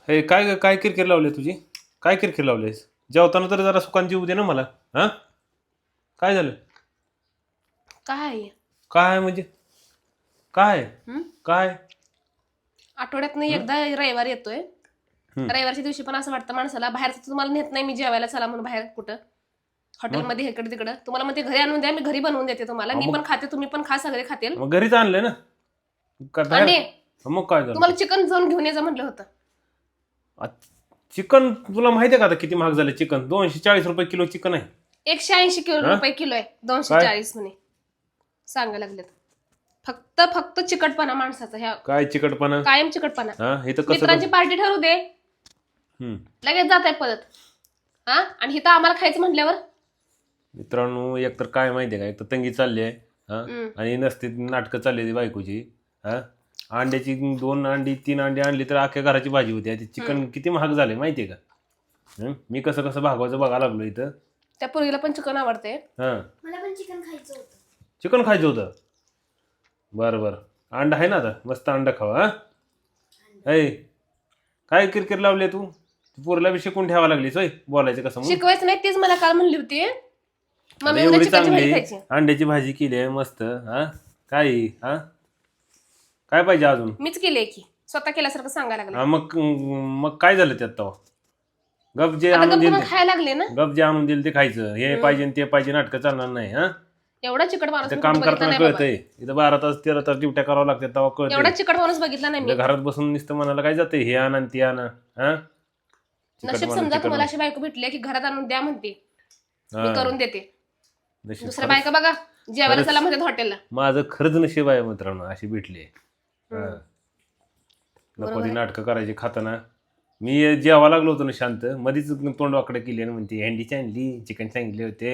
हे काय किरकिर लावले तुझी? काय किरकिर लावलेस? जेवताना तर जरा सुकान जीव दे ना मला. हा, काय झालं? काय काय म्हणजे काय हं? काय? आठवड्यातनं हं? एकदा रविवार येतोय. हं. रविवारच्या दिवशी पण असं वाटतं माणसाला बाहेरचं तुम्हाला नेत नाही मी जेवायला चला म्हणून बाहेर कुठं मग हॉटेलमध्ये इकडे तिकडं तुम्हाला म्हणते घरी आणून द्या मी घरी बनवून देते तुम्हाला अहो, मी पण मग खाते तुम्ही पण खा सगळे खातील. मग घरीच आणलंय ना. काय बाहेर? अंडे मग काय झालं? तुम्हाला चिकन जाऊन घेऊन यायचं म्हटलं होतं. आ, चिकन तुला माहिती आहे का आता किती महाग झालं चिकन? 240 रुपये किलो चिकन आहे. 180 हा? रुपये किलो आहे काय 240 म्हणे सांगायला लागलेत. फक्त फक्त चिकटपणा माणसाचा ह्या काय चिकटपणा? कायम चिकटपणा. हा, हे तर कसं मित्रांची पार्टी ठरवू दे हम्म. लगेच जात आहे परत. हा आणि इथं आम्हाला खायचं म्हटल्यावर मित्रांनो, एक तर काय माहिती आहे का, एक तर तंगी चालली आहे. हा, हम्म. आणि नसते नाटकं चालली ती बायकोची. हा, अंड्याची 2 अंडी 3 अंडी आणली तर अख्ख्या घराची भाजी होती. ते चिकन किती महाग झाले माहिती आहे का? मी कसं कसं भागवायचं बघायला लागलो इथं. त्या पोरीला पण चिकन आवडते. हा, मला पण चिकन खायचं होतं. चिकन खायचं होतं. बरं बरं, अंडा आहे ना आता, मस्त अंडा खावा. हा, ऐ काय किरकिर लावले तू? पोरीला बी शिकून ठेवा लागलीस होय बोलायचं कसं म्हणून. शिकवायचं नाही तीच मला काल म्हणली होती आता मम्मी उद्या एवढी चिकनची भाजी चांगली खायची. अंड्याची भाजी केली आहे मस्त. हा, काय हा, काय पाहिजे अजून? मीच केली की स्वतः केल्यासारखं सांगायला लागले. हा, मग काय झालं त्यात तेव्हा? गप जे आता आणून गप्प दिल करून ते खायला लागले ना. गप जे आणून दिल ते खायचं. हे पाहिजे आणि ते पाहिजे नाटकं चालणार नाही. हा, एवढा चिकट माणूस ते मी काम कुठं बघितला करताना नाही बाबा. कळतंय. इथं 12 तास 13 तास ड्युट्या करावं लागतात तेव्हा एवढा कळतंय. चिकट माणूस बघितला नाही मी. घरात बसून नुसतं म्हणाला काय जातंय, हे आणा आणि ते आणा. हा, चिकट नशीब म्हणा समजा चिकट तुम्हाला म्हणा. अशी बायको भेटली की घरात आणून द्या म्हणते मी हा, करून देते. नशीब दुसऱ्या खरंच. बायका बघा जेवायला खरंच. चला म्हणतात हॉटेलला. माझं खरंच नशीब आहे मित्रांनो अशी भेटली. हा, नको बरोबर ती आहे. नाटकं करायची खाताना. मी जेवा लागलो होतो ना शांत, मधीच तोंड वाकडं केली आणि म्हणते हंडीची आणली चिकन सांगितले होते.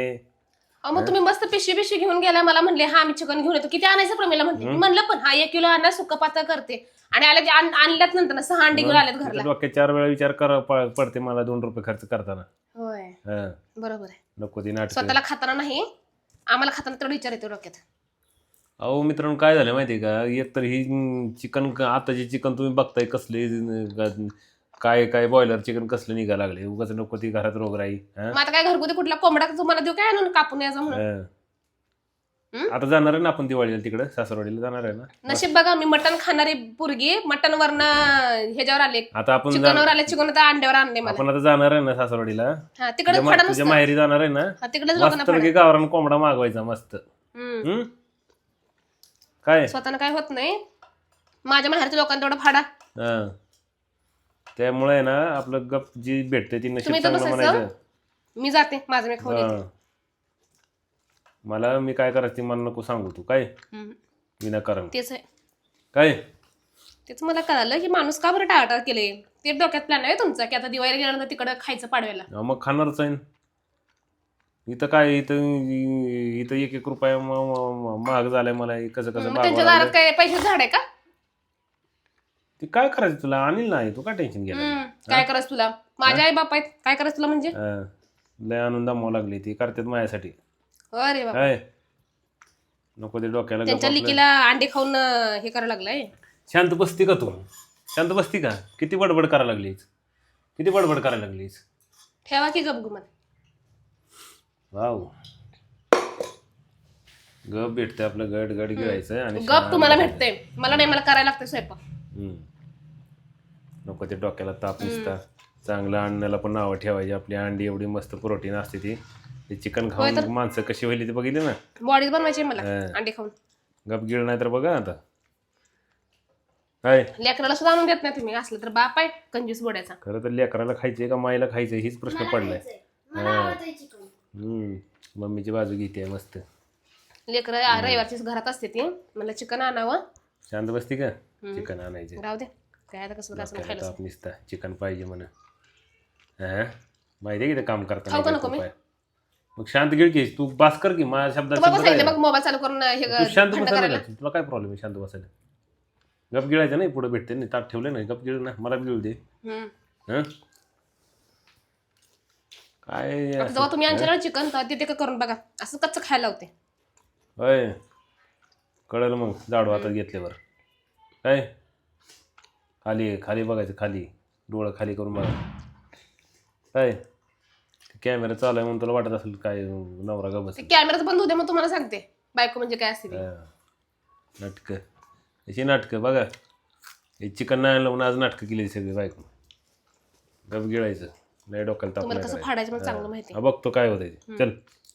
अहो मग तुम्ही मस्त पिशवी घेऊन गेला मला म्हणले हा मी चिकन घेऊन येतो किती आणायचं प्रमेला म्हणते मी म्हणलं पण हा 1 किलो आणा सुक्क पातळ करते आणि आल्या आणल्यात नंतर ना 6 अंडी घेऊन आल्यात तिथं घरला. डोक्यात 4 वेळा विचार करा पडते मला 2 रुपये खर्च करताना. होय हा, बरोबर आहे. नको ती नाटक. स्वतःला खाताना नाही आम्हाला खाताना तेवढं विचार येतो डोक्यात. अहो मित्रांनो, काय झालं माहिती आहे का, एक तर ही चिकन आताचे चिकन तुम्ही बघताय कसले काय काय बॉयलर चिकन कसलं निघायला लागले. उगाच नको ती घरात रोगराई. हा, मग आता काय घरगुती कुठला कोंबडा तुम्हाला देऊ काय आणून कापून यायचा म्हणून. हा. हं? आता जाणार आहे ना आपण दिवाळीला तिकडे सासरवाडीला जाणार आहे ना. नशीब बघा मी मटण खाणारी पोरगी मटण वरनं ह्याच्यावर आले आता आपण चिकनवर आले चिकन तर अंड्यावर आणले मला. आपण आता जाणार आहे ना सासरवाडीला. हा तिकडे फाडा तुझ्या नसतं. माहेरी जाणार आहे ना. हा तिकडेच लोकांना मस्त फाडा. गावरान कोंबडा मागवायचा मस्त. हम्म. हम्म, काय स्वतःनं काय होत नाही माझ्या माहेरच्या लोकांना तेवढं फाडा. हा, त्यामुळे ना आपलं गप जी भेटते ती नशीब तुम्ही तर चांगलं बसायचं म्हणायचं. मी जाते माझं मी खाऊन येते. हा, मला मी काय करायचं ते मला नको सांगू तू काय हम्म. विनाकारण तेच आहे काय. तेच मला कळालं की माणूस का बरं टाळाटाळ केले. ते डोक्यात प्लॅन आहे तुमचा की आता दिवाळीला गेल्यानंतर तिकडं खायचं पाडव्याला. मग खाणारच आहे. इथं काय इथं इथं 1-1 रुपया महाग झालाय. मला हे कसं कसं मग त्यांच्या भागवायला दारात काय पैसे झाड आहे का. ते काय करायचं तुला आणील नाही तू काय टेन्शन घ्यायला. काय करायचं तुला माझ्या आई बाप आहेत काय करायचं तुला म्हणजे. हा, लय आणून दमावं लागली ती करतात माझ्यासाठी. अरे बाबा काय नको ते डोक्याला गप त्यांच्या आपलं. लिकीला अंडे खाऊन हे करायला लागलाय. शांत बसती का तू? शांत बसती का? किती बडबड करायला लागलीस, किती बडबड करायला लागलीस. ठेवा की गप गुमान. वाव, गप भेटते आपलं गट गट गिळायचं आणि गप तुम्हाला भेटते मला नाही मला करायला लागतं स्वयंपाक. हम्म. नको ते डोक्याला ताप निसता. चांगलं आणण्याला पण नावं ठेवायची. आपली अंडी एवढी मस्त प्रोटीन असते ती. ते चिकन खाऊन माणसं कशी व्हायली ते बघितले ना. बॉडीज बनवायची मला हा. अंडे खाऊन. गप गिळ नाही तर बघा आता काय. लेकराला सुद्धा आणून देत नाही तुम्ही असलं तर बाप आहे कंजूस बोड्याचा. खरं तर लेकराला खायचंय का माईला खायचंय हीच प्रश्न पडलाय. मला आवडतंय चिकन. मम्मीची बाजू घेते मस्त. लेकर रविवारचीच घरात असते ती मला चिकन आणावं. शांत बसती का? चिकन आणायचं. राहू दे काय आता कसं कसं डोक्याला खायला ताप निसता चिकन पाहिजे म्हणा. हा, माहिती आहे की ते काम खाऊ का करताना नको मी? मग शांत गिळ की तू बास कर की माझ्या शब्दात तुम्हाला शब्द सांगितलं काय? बघ मोबाईल चालू करून हे तू शांत भांडण बसायला करायला. काय? तुला काय प्रॉब्लेम आहे शांत बसायला? गप गिळायचं नाही पुढे भेटते नाही ताट ठेवलं नाही गप गिळ ना मला गिळू दे. हम्म. हं, काय आता जेव्हा तुम्ही आणशाल चिकन तर तिथे करून बघा असं कच्चं खायला होते. होय कळलं मग झाडू हातात घेतल्यावर काय खाली खाली बघायचं खाली. डोळं खाली करून बघा काय कॅमेरा चालू आहे म्हणून तुला वाटत असेल काय नवरा का बस कॅमेराच बंद होते मग तुम्हाला सांगते बायको म्हणजे काय असते ते. नाटकं अशी नाटकं बघा हे चिकन नाही आणलं म्हणून आज नाटकं केली सगळी बायको गप गिळायचं नाही डोक्याला ताप तुम्हाला नाही कसं करायचं. फाडायचं मला चांगलं माहिती हा, बघतो काय होतं ते. चल